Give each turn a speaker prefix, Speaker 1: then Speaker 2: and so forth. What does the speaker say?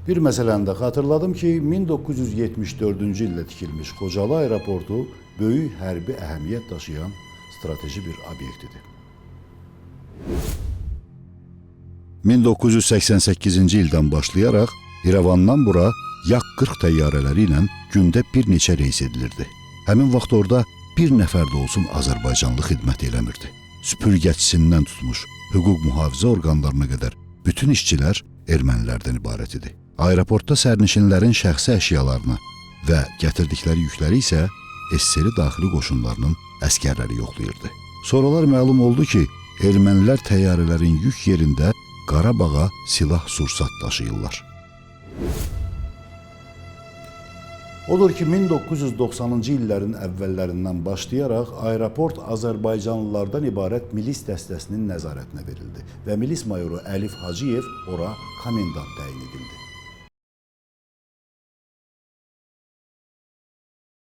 Speaker 1: Bir məsələni də xatırladım ki, 1974-cü ildə tikilmiş Xocalı aeroportu böyük hərbi əhəmiyyət daşıyan strateji bir obyektidir. 1988-ci ildən başlayaraq İrəvandan bura Yak-40 təyyarələri ilə gündə bir neçə reys edilirdi. Həmin vaxt orada bir nəfər də olsun Azərbaycanlı xidmət eləmirdi. Süpürgəçisindən tutmuş hüquq mühafizə orqanlarına qədər bütün işçilər ermənilərdən ibarət idi. Aeroportda sərnişinlərin şəxsi əşyalarını və gətirdikləri yükləri isə SSR daxili qoşunlarının əskərləri yoxlayırdı. Sonralar məlum oldu ki, ermənilər təyyarələrin yük yerində Qarabağa silah-sursat daşıyırlar. Odur ki, 1990-cı illərin əvvəllərindən başlayaraq aeroport Azərbaycanlılardan ibarət milis dəstəsinin nəzarətinə verildi və milis mayoru Əlif Hacıyev ora komendant təyin edildi.